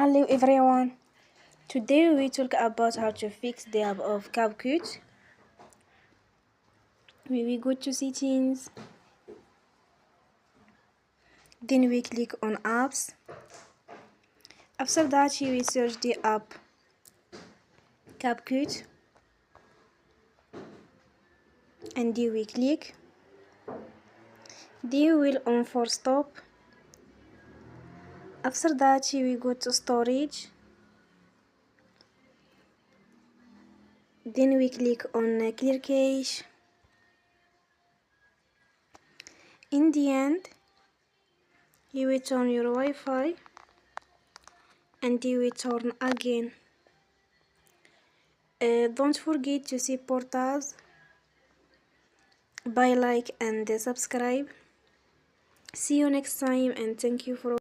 Hello everyone. Today we talk about how to fix the app of Capcut. We will go to settings. Then we click on apps. After that we search the app Capcut and we click. Then we will on for stop. After that we go to storage. Then we click on clear cache. In the end, you will turn your Wi-Fi and you will turn again. Don't forget to support us by like and subscribe. See you next time and thank you for